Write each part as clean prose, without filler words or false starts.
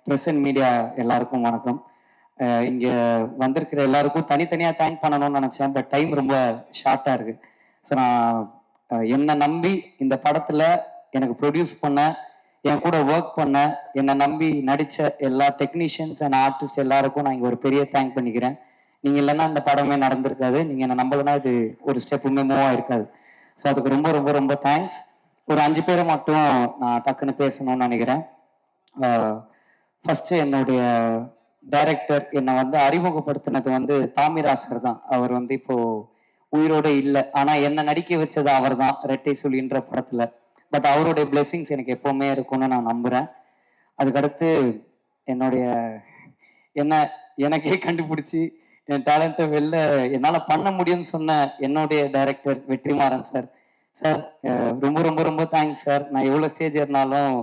Present media எல்லாருக்கும் வணக்கம். இங்கே வந்திருக்கிற எல்லாருக்கும் தனித்தனியாக தேங்க் பண்ணணும்னு நினச்சேன். பட் டைம் ரொம்ப ஷார்ட்டாக இருக்கு. ஸோ நான் என்னை நம்பி இந்த படத்தில் எனக்கு ப்ரொடியூஸ் பண்ண, என் கூட ஒர்க் பண்ண, என்னை நம்பி நடித்த எல்லா டெக்னீஷியன்ஸ் அண்ட் ஆர்டிஸ்ட் எல்லாருக்கும் நான் இங்கே ஒரு பெரிய தேங்க் பண்ணிக்கிறேன். நீங்கள் இல்லைன்னா இந்த படமே நடந்திருக்காது. நீங்கள் என்னை நம்பலைன்னா இது ஒரு ஸ்டெப்புமே மூவ் இருக்காது. ஸோ அதுக்கு ரொம்ப ரொம்ப ரொம்ப தேங்க்ஸ். ஒரு 5 பேரை மட்டும் நான் டக்குன்னு பேசணும்னு நினைக்கிறேன். ஃபர்ஸ்ட் என்னுடைய டைரக்டர் என்னை வந்து அறிமுகப்படுத்தினது வந்து தாமிராசர் தான். அவர் வந்து இப்போ உயிரோட இல்லை, ஆனா என்ன நடிக்க வச்சது அவர் தான் ரெட்டை சுழின்ற படத்துல. பட் அவருடைய பிளெஸிங்ஸ் எனக்கு எப்பவுமே இருக்கும்னு நான் நம்புறேன். அதுக்கடுத்து என்னுடைய என்ன எனக்கே கண்டுபிடிச்சி என் டேலண்ட்டை வெளில என்னால் பண்ண முடியும்னு சொன்ன என்னுடைய டைரக்டர் வெற்றிமாறன் சார். சார் ரொம்ப ரொம்ப ரொம்ப தேங்க்ஸ் சார். நான் எவ்வளோ ஸ்டேஜ் இருந்தாலும்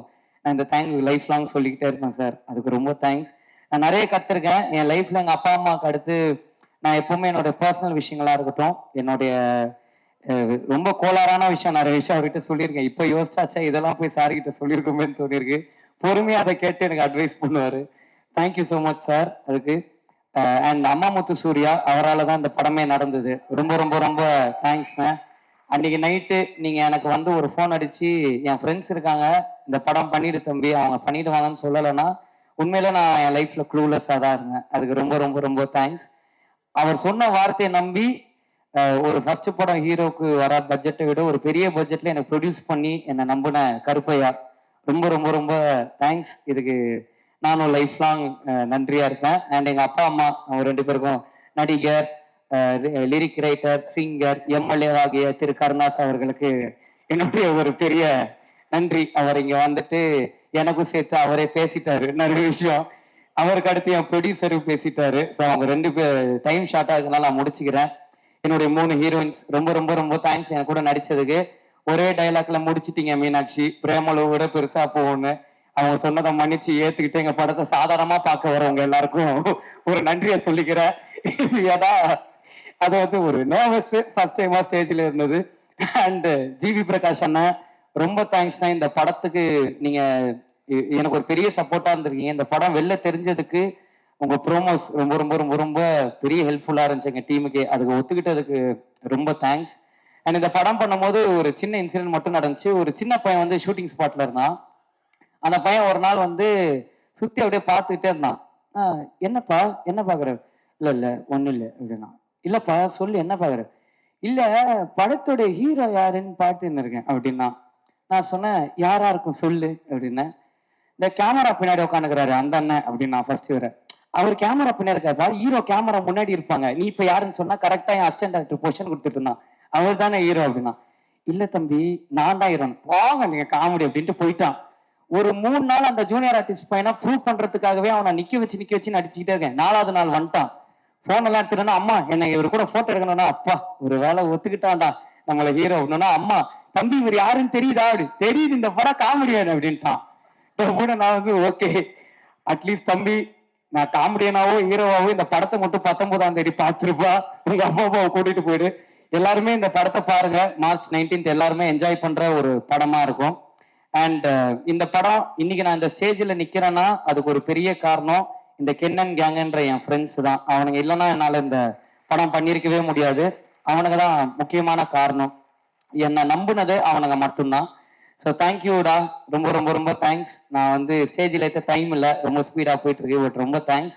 நான் இந்த தேங்க் லைஃப் லாங் சொல்லிக்கிட்டே இருப்பேன் சார். அதுக்கு ரொம்ப தேங்க்ஸ். நான் நிறைய கற்றுருக்கேன் என் லைஃப்ல. எங்கள் அப்பா அம்மாவுக்கு அடுத்து நான் எப்பவுமே என்னோட பர்சனல் விஷயங்களா இருக்கட்டும், என்னுடைய ரொம்ப கோளாறான விஷயம் நிறைய விஷயம் அவர்கிட்ட சொல்லியிருக்கேன். இப்போ யோசிச்சாச்சா இதெல்லாம் போய் சார்கிட்ட சொல்லியிருக்கோமேன்னு தோணியிருக்கு. பொறுமையாக அதை கேட்டு எனக்கு அட்வைஸ் பண்ணுவார். தேங்க்யூ ஸோ மச் சார் அதுக்கு. அண்ட் அம்மா முத்து சூர்யா, அவரால் தான் இந்த படமே நடந்தது. ரொம்ப ரொம்ப ரொம்ப தேங்க்ஸ்ண்ணே. அன்னைக்கு நைட்டு நீங்க எனக்கு வந்து ஒரு ஃபோன் அடிச்சு என் ஃப்ரெண்ட்ஸ் இருக்காங்க, இந்த படம் பண்ணிடு தம்பி, அவங்க பண்ணிடுவாங்கன்னு சொல்லலைன்னா உண்மையில நான் என் லைஃப்ல க்ளூலெஸ்ஸாக தான் இருந்தேன். அதுக்கு ரொம்ப ரொம்ப ரொம்ப தேங்க்ஸ். அவர் சொன்ன வார்த்தையை நம்பி ஒரு ஃபர்ஸ்ட் படம் ஹீரோக்கு வர பட்ஜெட்டை விட ஒரு பெரிய பட்ஜெட்ல எனக்கு ப்ரொடியூஸ் பண்ணி என்னை நம்பின கருப்பையா, ரொம்ப ரொம்ப ரொம்ப தேங்க்ஸ். இதுக்கு நானும் லைஃப் லாங் நன்றியா இருப்பேன். அண்ட் எங்க அப்பா அம்மா அவங்க 2 பேருக்கும், நடிகர், லிரிக் ரைட்டர், சிங்கர், எம்எல்ஏ ஆகிய திரு கருணாஸ் அவர்களுக்கு என்னுடைய ஒரு பெரிய நன்றி. அவர் இங்க வந்துட்டு எனக்கும் சேர்த்து அவரே பேசிட்டாரு நிறைய விஷயம். அவருக்கு அடுத்து என் ப்ரொடியூசரும் பேசிட்டாரு. ஸோ அவங்க 2 பேர் டைம் ஷார்ட்டாக இருக்கனால நான் முடிச்சுக்கிறேன். என்னுடைய 3 ஹீரோயின்ஸ் ரொம்ப ரொம்ப ரொம்ப தேங்க்ஸ் என் கூட நடிச்சதுக்கு. ஒரே டைலாக்ல முடிச்சிட்டீங்க மீனாட்சி, பிரேமலு விட பெருசா போகும்னு. அவங்க சொன்னதை மன்னிச்சு ஏத்துக்கிட்டு எங்க படத்தை சாதாரணமா பார்க்க வரவங்க எல்லாருக்கும் ஒரு நன்றியை சொல்லிக்கிறேன். ஏன்னா அது வந்து ஒரு நர்வஸ் ஃபர்ஸ்ட் டைமா ஸ்டேஜ்ல இருந்தது. அண்ட் ஜிவி பிரகாஷ் அண்ணா ரொம்ப தேங்க்ஸ்ண்ணா. இந்த படத்துக்கு நீங்க எனக்கு ஒரு பெரிய சப்போர்ட்டா இருந்திருக்கீங்க. இந்த படம் வெளில தெரிஞ்சதுக்கு உங்க ப்ரோமோஸ் ரொம்ப ரொம்ப ரொம்ப ரொம்ப பெரிய ஹெல்ப்ஃபுல்லா இருந்துச்சு எங்க டீமுக்கு. அதுக்கு ஒத்துக்கிட்டதுக்கு ரொம்ப தேங்க்ஸ். அண்ட் இந்த படம் பண்ணும்போது ஒரு சின்ன இன்சிடென்ட் மட்டும் நடந்துச்சு. ஒரு சின்ன பையன் வந்து ஷூட்டிங் ஸ்பாட்ல இருந்தான். அந்த பையன் ஒரு நாள் வந்து சுத்தி அப்படியே பார்த்துக்கிட்டே இருந்தான். என்னப்பா என்ன பாக்குற? இல்ல இல்ல ஒண்ணும் இல்லை அப்படின்னா. இல்லப்பா சொல்லு என்ன பாக்குற? இல்ல படத்தோட ஹீரோ யாருன்னு பார்த்துன்னு இருக்கேன் அப்படின்னா. நான் சொன்னேன் யாரா இருக்கும் சொல்லு அப்படின்னா. இந்த கேமரா பின்னாடி உட்காந்துக்கிறாரு அந்த அண்ணன் அப்படின்னா. ஃபர்ஸ்ட் இவரை அவர் கேமரா பின்னாடி இருக்காப்பா, ஹீரோ கேமரா முன்னாடி இருப்பாங்க, நீ இப்ப யாருன்னு சொன்னா கரெக்டா என் அசிஸ்டன்ட் டைரக்டர் பொசிஷன் கொடுத்துட்டு இருந்தான். அவர் தானே ஹீரோ அப்படின்னா. இல்ல தம்பி நான் தான் ஹீரோ, போங்க நீங்க காமெடி அப்படின்ட்டு போயிட்டான். ஒரு 3 நாள் அந்த ஜூனியர் ஆர்டிஸ்ட் பையனா ப்ரூவ் பண்றதுக்காகவே அவனை நிக்க வச்சு நடிச்சுக்கிட்டே இருக்கேன். 4வது நாள் வந்துட்டான். போன் எல்லாம் எடுத்துட்டா, அம்மா என்ன இவர் கூட போட்டோ எடுக்கணும்னா, அப்பா ஒரு வேலை ஒத்துக்கிட்டான்டா நம்மள ஹீரோ அப்படின்னா. அம்மா தம்பி இவர் யாருன்னு தெரியுதா? அப்படி தெரியுது, இந்த படம் காமெடியான அப்படின்ட்டான். நான் வந்து ஓகே அட்லீஸ்ட் தம்பி நான் காமெடியனாவோ ஹீரோவாவோ இந்த படத்தை மட்டும் 19ஆம் தேதி பார்த்துருப்பா, உங்க அப்பா அம்மாவை கூட்டிட்டு போயிடு. எல்லாருமே இந்த படத்தை பாருங்க. மார்ச் 19 எல்லாருமே என்ஜாய் பண்ற ஒரு படமா இருக்கும். அண்ட் இந்த படம் இன்னைக்கு நான் இந்த ஸ்டேஜில் நிக்கிறேன்னா அதுக்கு ஒரு பெரிய காரணம் இந்த கென்னன் கேங்கன்ற என் ஃப்ரெண்ட்ஸ் தான். அவனுங்க இல்லைன்னா என்னால் இந்த படம் பண்ணியிருக்கவே முடியாது. அவனுங்க தான் முக்கியமான காரணம். என்னை நம்புனது அவனுங்க மட்டும்தான். ஸோ தேங்க்யூடா, ரொம்ப ரொம்ப ரொம்ப தேங்க்ஸ். நான் வந்து ஸ்டேஜில் ஏற்ற டைம் இல்லை, ரொம்ப ஸ்பீடாக போயிட்டு இருக்கு. பட் ரொம்ப தேங்க்ஸ்.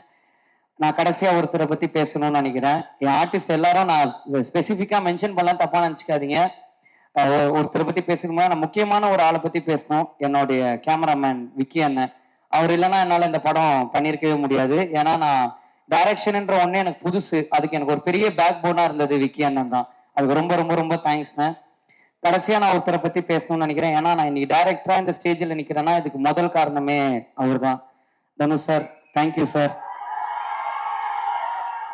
நான் கடைசியாக ஒருத்தரை பற்றி பேசணும்னு நினைக்கிறேன். என் ஆர்டிஸ்ட் எல்லாரும் நான் ஸ்பெசிஃபிக்காக மென்ஷன் பண்ணலாம், தப்பாக நினச்சிக்காதீங்க. ஒருத்தரை பற்றி பேசணுமா, நான் முக்கியமான ஒரு ஆளை பற்றி பேசணும். என்னுடைய கேமராமேன் விக்கி அண்ணன். அவர் இல்லைன்னா என்னால் இந்த படம் பண்ணியிருக்கவே முடியாது. ஏன்னா நான் டைரக்ஷன்ன்ற ஒன்னே எனக்கு புதுசு. அதுக்கு எனக்கு ஒரு பெரிய பேக் போனாக இருந்தது விக்கி அண்ணன் தான். அதுக்கு ரொம்ப ரொம்ப ரொம்ப தேங்க்ஸ்ண்ணே. கடைசியா நான் ஒருத்தரை பத்தி பேசணும்னு நினைக்கிறேன். ஏன்னா நான் இன்னைக்கு டைரக்டரா இந்த ஸ்டேஜில் நிக்கிறேன்னா இதுக்கு முதல் காரணமே அவர் தான். Dhanush sir, thank you sir.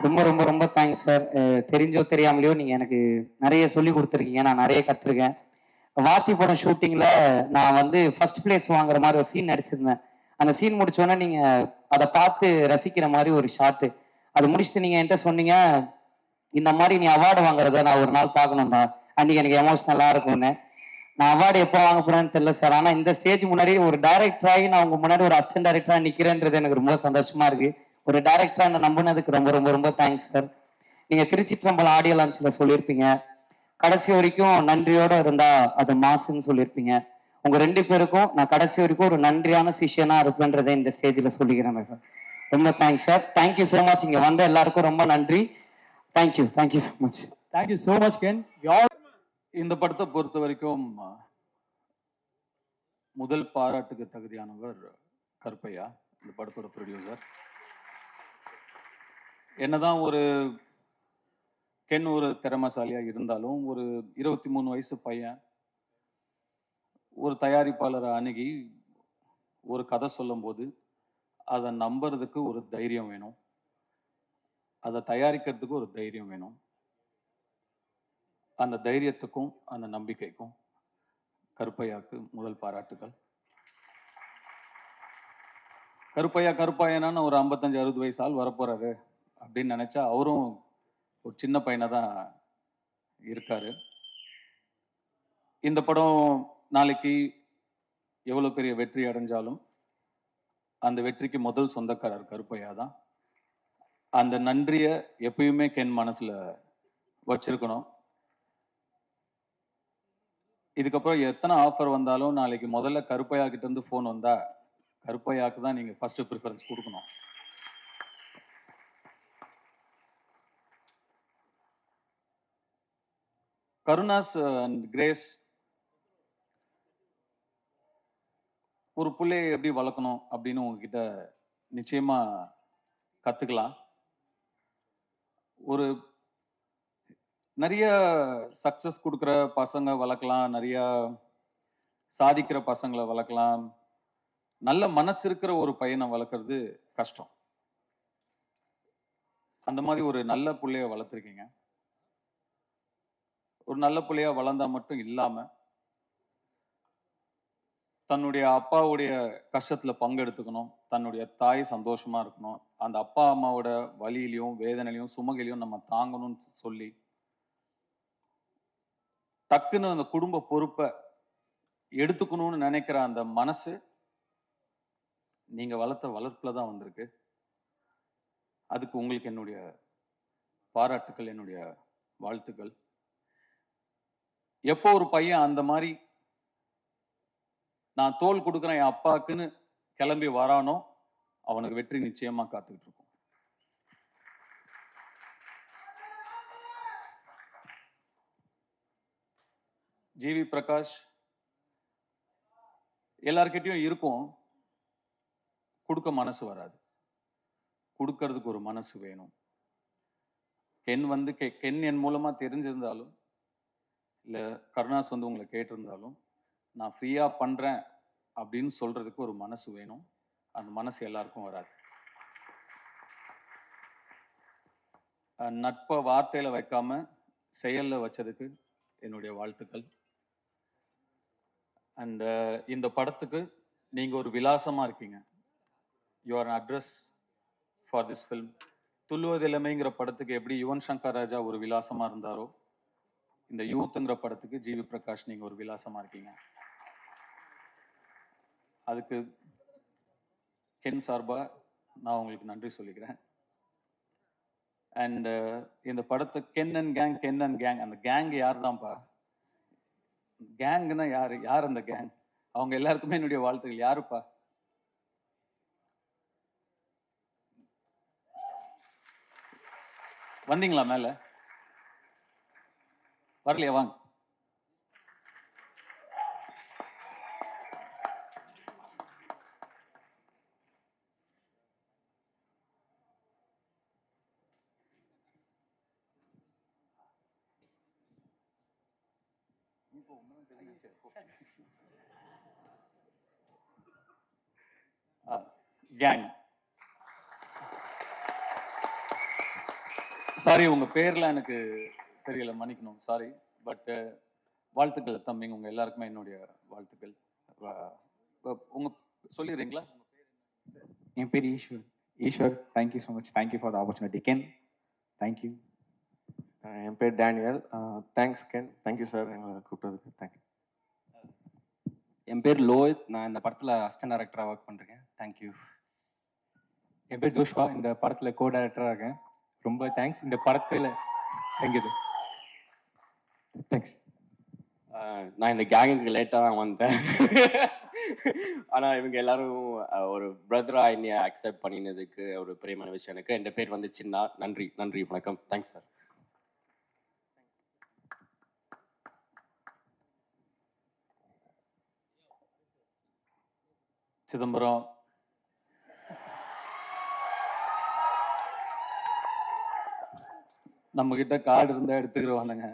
ரொம்ப ரொம்ப ரொம்ப தேங்க்ஸ் சார். தெரிஞ்சோ தெரியாமலையோ நீங்க எனக்கு நிறைய சொல்லி கொடுத்துருக்கீங்க, நான் நிறைய கற்றுருக்கேன். வாத்தி படம் ஷூட்டிங்ல நான் வந்து ஃபர்ஸ்ட் பிளேஸ் வாங்குற மாதிரி ஒரு சீன் நடிச்சிருந்தேன். அந்த சீன் முடிச்சோன்னே நீங்க அதை பார்த்து ரசிக்கிற மாதிரி ஒரு ஷாட்டு. அது முடிச்சுட்டு நீங்க என்கிட்ட சொன்னீங்க, இந்த மாதிரி நீ அவார்டு வாங்குறத நான் ஒரு நாள் பார்க்கணும்டா, அன்னைக்கு எனக்கு எமோஷனலா இருக்கும்னு. நான் அவார்டு எப்போ வாங்க போறேன்னு தெரியல சார். ஆனா இந்த ஸ்டேஜ் முன்னாடி ஒரு டைரக்டர் ஆகி நான் உங்க முன்னாடி ஒரு அசிஸ்டன்ட் டைரக்டரா நிக்கிறேன்றது எனக்கு ரொம்ப சந்தோஷமா இருக்கு. ஒரு டைரக்டரா என்ன நம்பினதுக்கு ரொம்ப ரொம்ப ரொம்ப தேங்க்ஸ் சார். நீங்க திருச்சிற்றம்பலம் ஆடியோ லான்ச்ல சொல்லியிருப்பீங்க, கடைசி வரைக்கும் நன்றியோட இருந்தா அது மாசுன்னு சொல்லியிருப்பீங்க. உங்க 2 பேருக்கும் நான் கடைசி வரைக்கும் ஒரு நன்றியான சிஷ்யனா இருப்பேன்றதை இந்த ஸ்டேஜ்ல சொல்லிக்கிறேன் சார். ரொம்ப thanks sir. Thank you so much. இங்க வந்த எல்லாருக்கும் ரொம்ப நன்றி. Thank you so much. Thank you so much Ken. இந்த படத்தை பொறுத்த வரைக்கும் முதல் பாராட்டுக்கு தகுதியானவர் கருப்பையா, இந்த படத்தோட ப்ரொடியூசர். என்னதான் ஒரு கென் ஒரு திறமைசாலியா இருந்தாலும், ஒரு 23 வயசு பையன் ஒரு தயாரிப்பாளரை அணுகி ஒரு கதை சொல்லும் போது அதை நம்புறதுக்கு ஒரு தைரியம் வேணும், அதை தயாரிக்கிறதுக்கு ஒரு தைரியம் வேணும். அந்த தைரியத்துக்கும் அந்த நம்பிக்கைக்கும் கருப்பையாக்கு முதல் பாராட்டுகள். கருப்பையனான்னு ஒரு 55-60 வயசு ஆள் வரப்போறாரு அப்படின்னு நினைச்சா அவரும் ஒரு சின்ன பையனை தான் இருக்காரு. இந்த படம் நாளைக்கு எவ்வளவு பெரிய வெற்றி அடைஞ்சாலும் அந்த வெற்றிக்கு முதல் சொந்தக்காரர் கருப்பையா தான். அந்த நன்றிய எப்பயுமே கென் மனசுல வச்சிருக்கணும். இதுக்கப்புறம் எத்தனை ஆஃபர் வந்தாலும் நாளைக்கு முதல்ல கருப்பையா கிட்ட இருந்து போன் வந்தா கருப்பையாக்கு தான் நீங்க ஃபர்ஸ்ட் ப்ரிஃபரன்ஸ் கொடுக்கணும். கருணாஸ் அண்ட் கிரேஸ் ஒரு பிள்ளையை எப்படி வளர்க்கணும் அப்படின்னு உங்ககிட்ட நிச்சயமா கத்துக்கலாம். ஒரு நிறைய சக்சஸ் கொடுக்குற பசங்க வளர்க்கலாம், நிறைய சாதிக்கிற பசங்களை வளர்க்கலாம். நல்ல மனசு இருக்கிற ஒரு பையனை வளர்க்கறது கஷ்டம். அந்த மாதிரி ஒரு நல்ல பிள்ளைய வளர்த்துருக்கீங்க. ஒரு நல்ல பிள்ளையா வளர்ந்தா மட்டும் இல்லாம தன்னுடைய அப்பாவுடைய கஷ்டத்துல பங்கெடுத்துக்கணும், தன்னுடைய தாய் சந்தோஷமா இருக்கணும், அந்த அப்பா அம்மாவோட வலியிலையும் வேதனையிலையும் சுமகையிலையும் நம்ம தாங்கணும்னு சொல்லி டக்குன்னு அந்த குடும்ப பொறுப்பை எடுத்துக்கணும்னு நினைக்கிற அந்த மனசு நீங்க வளர்த்த வளர்ப்புல தான் வந்திருக்கு. அதுக்கு உங்களுக்கு என்னுடைய பாராட்டுக்கள், என்னுடைய வாழ்த்துக்கள். எப்போ ஒரு பையன் அந்த மாதிரி நான் தோல் கொடுக்குறேன் என் அப்பாக்குன்னு கிளம்பி வரானோ அவனுக்கு வெற்றி நிச்சயமா காத்துக்கிட்டு இருக்கும். ஜிவி பிரகாஷ் எல்லார்கிட்டையும் இருக்கும், கொடுக்க மனசு வராது, கொடுக்கறதுக்கு ஒரு மனசு வேணும். கென் என் மூலமா தெரிஞ்சிருந்தாலும் இல்ல கருணாஸ் உங்களை கேட்டிருந்தாலும் நான் ஃப்ரீயா பண்றேன் அப்படின்னு சொல்றதுக்கு ஒரு மனசு வேணும். அந்த மனசு எல்லாருக்கும் வராது. நட்பை வார்த்தையில வைக்காம செயல்ல வச்சதுக்கு என்னுடைய வாழ்த்துக்கள். அண்ட் இந்த படத்துக்கு நீங்க ஒரு விலாசமா இருக்கீங்க. You are address for this film. துள்ளுவதிலமைங்கிற படத்துக்கு எப்படி யுவன் சங்கர் ராஜா ஒரு விலாசமா இருந்தாரோ, இந்த யூத்ங்கிற படத்துக்கு ஜிவி பிரகாஷ் நீங்க ஒரு விலாசமா இருக்கீங்க. அதுக்கு கென் சார்பா நான் உங்களுக்கு நன்றி சொல்லிக்கிறேன். அண்ட் இந்த படத்தை கென் அண்ட் கேங், அந்த கேங் யார் தான்ப்பா? கேங்னா யார் அந்த கேங்? அவங்க எல்லாருக்குமே என்னுடைய வாழ்த்துக்கள். யாருப்பா? வந்தீங்களா மேல? வரலையா? வாங்க. கேங். சாரி, உங்க பேர்லாம் எனக்கு தெரியல, மன்னிக்கணும், சாரி. பட் வாழ்த்துக்கள் தம்பிங்க, உங்க எல்லாருக்குமே என்னுடைய வாழ்த்துக்கள். உங்க சொல்லிடுறீங்களா? என் பேர் Eswar. Thank you so much. Thank you for the opportunity Ken. Thank you. என் பேர் Daniel. Thanks Ken. Thank you sir எங்களை கூப்பிட்டதுக்கு. தேங்க்யூ. என் பேர் லோஹித். நான் இந்த படத்தில் அசிஸ்டன்ட் டைரக்டராக ஒர்க் பண்ணுறேன். தேங்க்யூ. என் பேர் ஜோஷ்வா. இந்த படத்தில் கோ டைரக்டராக இருக்கேன். ரொம்ப தேங்க்ஸ். இந்த படத்தில் தேங்க்யூ. தேங்க்ஸ். நான் இந்த கேங்குக்கு லேட்டாக தான் வந்தேன். ஆனால் இவங்க எல்லாரும் ஒரு பிரதராக என்னைய அக்செப்ட் பண்ணினதுக்கு ஒரு பெரியமான விஷயம் எனக்கு. என் பேர் வந்து சின்னா. நன்றி நன்றி வணக்கம். Thanks sir. சிதம்பரம், நம்ம கிட்ட கார்டு இருந்தா எடுத்துக்கிடுவானுங்க,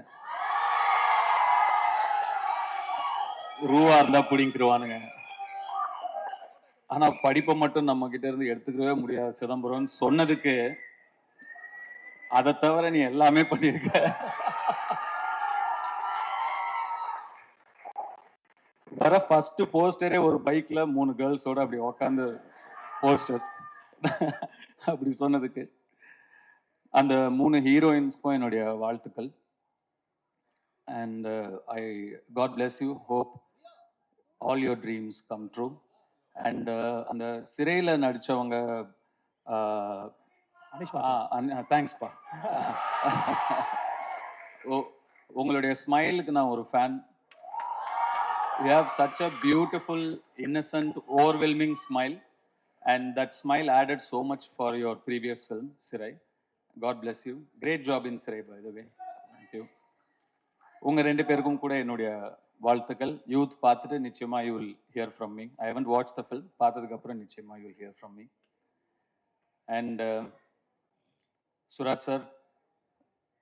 ரூவா இருந்தா பிடிங்கிருவானுங்க. ஆனா படிப்பை மட்டும் நம்ம கிட்ட இருந்து எடுத்துக்கவே முடியாது சிதம்பரம் சொன்னதுக்கு. அதை தவிர நீ எல்லாமே பண்ணிருக்க. வர ஃபர்ஸ்ட் போஸ்டரே ஒரு பைக்ல 3 கேர்ள்ஸோட அப்படி உக்காந்து போஸ்டர் அப்படி சொன்னதுக்கு அந்த 3 ஹீரோயின்ஸ்க்கும் என்னுடைய வாழ்த்துக்கள். And I God bless you. Hope all your dreams come true. And அந்த சிறையில நடிச்சவங்க தேங்க்ஸ்பா. உங்களுடைய ஸ்மைலுக்கு நான் ஒரு fan. You have such a beautiful, innocent, overwhelming smile, and that smile added so much for your previous film, Sirai. God bless you. Great job in Sirai, by the way. Thank you. உங்க 2 பேருக்கும் கூட என்னுடைய வாழ்த்துக்கள். Youth பார்த்துட்டு நிச்சயமா you will hear from me. I haven't watched the film. பார்த்ததுக்கு அப்புறம் நிச்சயமா you will hear from me. And Suraj sir,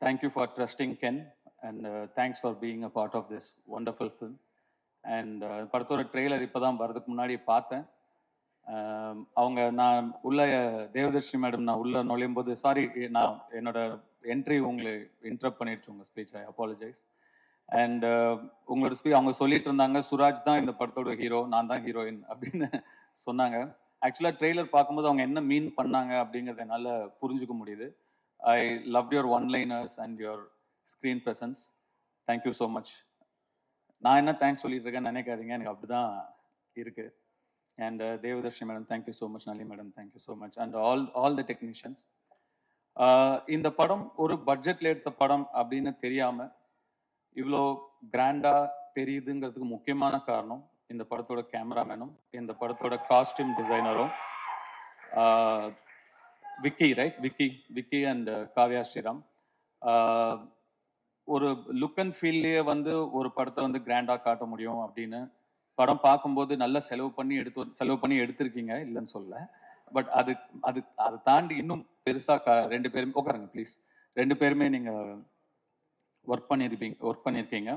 thank you for trusting Ken, and thanks for being a part of this wonderful film. And படத்தோட trailer இப்போ தான் வரதுக்கு முன்னாடி பார்த்தேன். அவங்க நான் உள்ள தேவதர்ஷினி மேடம் நான் உள்ள நுழையும் போது சாரி, நான் என்னோட என்ட்ரி உங்களை இன்டரப்ட் பண்ணிடுச்சு உங்கள் ஸ்பீச். I apologise. அண்ட் உங்களோட ஸ்பீச் அவங்க சொல்லிட்டு இருந்தாங்க, சுராஜ் தான் இந்த படத்தோட ஹீரோ, நான் தான் ஹீரோயின் அப்படின்னு சொன்னாங்க. ஆக்சுவலாக ட்ரெய்லர் பார்க்கும்போது அவங்க என்ன மீன் பண்ணாங்க அப்படிங்கிறத என்னால் புரிஞ்சுக்க முடியுது. I love your one-liners and your screen presence. Thank you so much. நான் என்ன தேங்க்ஸ் சொல்லிட்டு இருக்கேன்னு நினைக்காதீங்க, எனக்கு அப்படிதான் இருக்கு. And Devadarshini madam thank you so much. Nalini madam thank you so much. And all the technicians. இந்த படம் ஒரு பட்ஜெட்ல எடுத்த படம் அப்படின்னு தெரியாம இவ்வளோ கிராண்டா தெரியுதுங்கிறதுக்கு முக்கியமான காரணம் இந்த படத்தோட கேமராமேனும் இந்த படத்தோட காஸ்டியூம் டிசைனரும் விக்கி, ரைட்? விக்கி அண்ட் காவ்யா ஸ்ரீராம். ஒரு லுக் அண்ட் ஃபீல்லையே வந்து ஒரு படத்தை வந்து கிராண்டா காட்ட முடியும் அப்படின்னு படம் பார்க்கும்போது நல்ல செலவு பண்ணி எடுத்திருக்கீங்க, இல்லைன்னு சொல்ல. பட் அதை தாண்டி இன்னும் பெருசா 2 பேரும் உட்காருங்க ப்ளீஸ். 2 பேருமே நீங்க ஒர்க் பண்ணியிருக்கீங்க.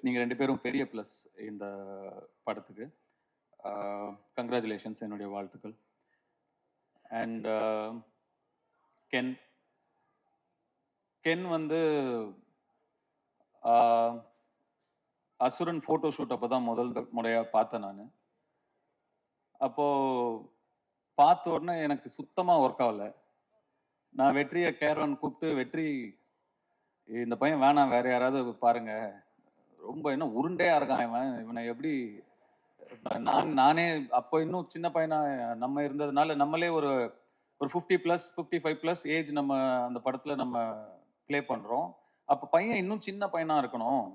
நீங்க 2 பேரும் பெரிய ப்ளஸ் இந்த படத்துக்கு. கங்க்ராச்சுலேஷன்ஸ், என்னுடைய வாழ்த்துக்கள். அண்ட் கென் வந்து அசுரன் ஃபோட்டோ ஷூட் அப்போ தான் முதல் முறையாக பார்த்தேன் நான். அப்போது பார்த்த உடனே எனக்கு சுத்தமாக ஒர்க் ஆகலை. நான் வெற்றியை கேரவன் கூப்பிட்டு, வெற்றி இந்த பையன் வேணாம், வேற யாராவது பாருங்க, ரொம்ப என்ன உருண்டையாக இருக்கான் இவனை எப்படி. நானே அப்போ இன்னும் சின்ன பையனா நம்ம இருந்ததுனால நம்மளே ஒரு 50+, 55+ ஏஜ் நம்ம அந்த படத்தில் நம்ம ப்ளே பண்ணுறோம். அப்போ பையன் இன்னும் சின்ன பையனாக இருக்கணும்,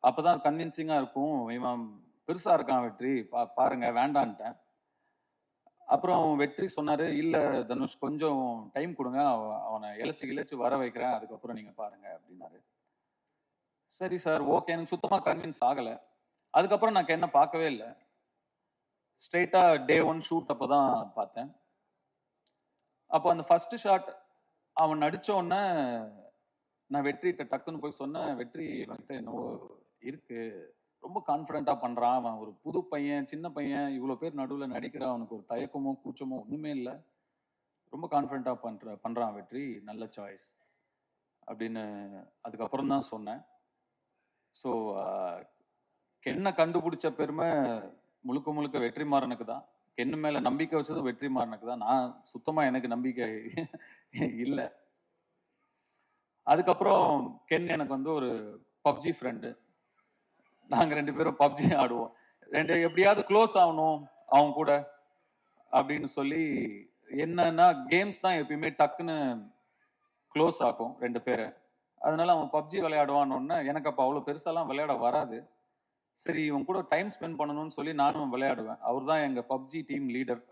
அப்போதான் கன்வின்சிங்காக இருக்கும். இவன் பெருசாக இருக்கான் வெற்றி, பாருங்க, வேண்டான்ட்டேன். அப்புறம் வெற்றி சொன்னார், இல்லை தனுஷ் கொஞ்சம் டைம் கொடுங்க, அவனை இழைச்சி வர வைக்கிறேன், அதுக்கப்புறம் நீங்கள் பாருங்க அப்படின்னாரு. சரி சார், ஓகே. எனக்கு சுத்தமாக கன்வின்ஸ் ஆகலை. அதுக்கப்புறம் நான் என்ன பார்க்கவே இல்லை. ஸ்ட்ரெயிட்டாக Day 1 ஷூட் அப்போ தான் பார்த்தேன். அப்போ அந்த ஃபர்ஸ்ட் ஷாட் அவன் நடிச்ச உடனே நான் வெற்றிகிட்ட டக்குன்னு போய் சொன்னேன், வெற்றி என்கிட்ட என்னவோ இருக்கு, ரொம்ப கான்ஃபிடென்ட்டாக பண்ணுறான், அவன் ஒரு புது பையன், சின்ன பையன், இவ்வளோ பேர் நடுவில் நடிக்கிறான், அவனுக்கு ஒரு தயக்கமோ கூச்சமோ ஒன்றுமே இல்லை, ரொம்ப கான்ஃபிடென்ட்டாக பண்ணுறான் வெற்றி, நல்ல சாய்ஸ் அப்படின்னு அதுக்கப்புறம் தான் சொன்னேன். ஸோ கென்னை கண்டுபிடிச்ச பெருமை முழுக்க வெற்றிமாறனுக்கு தான். கென்னு மேலே நம்பிக்கை வச்சதும் வெற்றிமாறனுக்கு தான். நான் சுத்தமாக எனக்கு நம்பிக்கை இல்லை. அதுக்கப்புறம் கென் எனக்கு வந்து ஒரு பப்ஜி ஃப்ரெண்டு. நாங்க 2 பேரும் பப்ஜி ஆடுவோம். எப்படியாவது க்ளோஸ் ஆகணும் அவங்க கூட அப்படின்னு சொல்லி, என்னன்னா கேம்ஸ் தான் எப்பயுமே டக்குன்னு க்ளோஸ் ஆகும் 2 பேரை. அதனால அவன் பப்ஜி விளையாடுவான்னு, எனக்கு அப்போ அவ்வளோ பெருசாலாம் விளையாட வராது. சரி இவன் கூட டைம் ஸ்பெண்ட் பண்ணணும்னு சொல்லி நானும் விளையாடுவேன். அவர் தான் எங்க பப்ஜி டீம் லீடர்.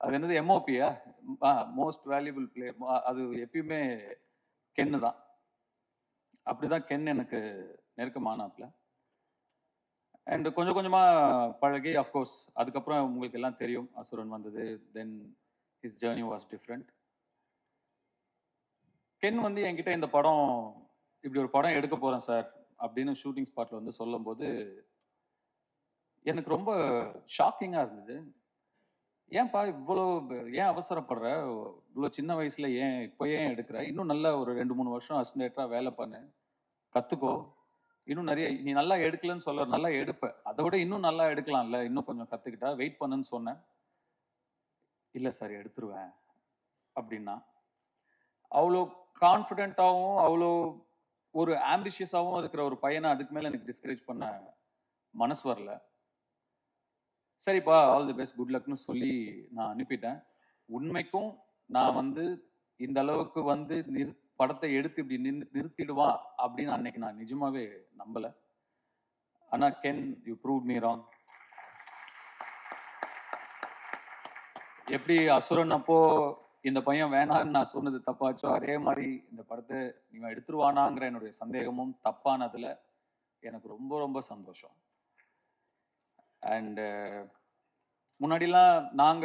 அது என்னது எம்ஓபியா? Most valuable player. அது எப்பயுமே கென்னு தான். அப்படிதான் கென் எனக்கு நெருக்கமானாப்ல. அண்ட் கொஞ்சம் கொஞ்சமா பழகி, அஃப்கோர்ஸ் அதுக்கப்புறம் உங்களுக்கு எல்லாம் தெரியும் அசுரன் வந்தது. Then his journey was different. Ken வந்து என்கிட்ட இந்த படம், இப்படி ஒரு படம் எடுக்க போறேன் சார் அப்படின்னு ஷூட்டிங் ஸ்பாட்ல வந்து சொல்லும்போது எனக்கு ரொம்ப ஷாக்கிங்கா இருந்தது. ஏன்பா இவ்வளோ, ஏன் அவசரப்படுற, இவ்வளோ சின்ன வயசுல இப்போ ஏன் எடுக்கிற, இன்னும் நல்லா ஒரு 2-3 வருஷம் அசிஸ்டன்டா வேலை பண்ணு, கத்துக்கோ, இன்னும் நிறைய, நீ நல்லா எடுக்கலன்னு சொல்ல, நல்லா எடுப்ப, அதை விட இன்னும் நல்லா எடுக்கலாம்ல, இன்னும் கொஞ்சம் கத்துக்கிட்டா, வெயிட் பண்ணுன்னு சொன்னேன். இல்லை சார் எடுத்துருவேன் அப்படின்னா. அவ்வளோ கான்ஃபிடென்ட்டாகவும் அவ்வளோ ஒரு ஆம்பிஷியஸாகவும் இருக்கிற ஒரு பையனை அதுக்கு மேலே எனக்கு டிஸ்கரேஜ் பண்ண மனசு வரல. சரிப்பா ஆல் தி பெஸ்ட், குட் லக்னு சொல்லி நான் அனுப்பிட்டேன். உண்மைக்கும் நான் வந்து இந்த அளவுக்கு வந்து படத்தை எடுத்து இப்படி நிறுத்திடுவான் அப்படின்னு அன்னைக்கு நான் நிஜமாவே நம்பல. ஆனா Ken, you prove me wrong. எப்படி அசுரன் அப்போ இந்த பையன் வேணான்னு நான் சொன்னது தப்பாச்சோ, அதே மாதிரி இந்த படத்தை நீங்க எடுத்துருவானாங்கிற என்னுடைய சந்தேகமும் தப்பானதுல எனக்கு ரொம்ப ரொம்ப சந்தோஷம். அண்ட் முன்னாடிலாம் நான்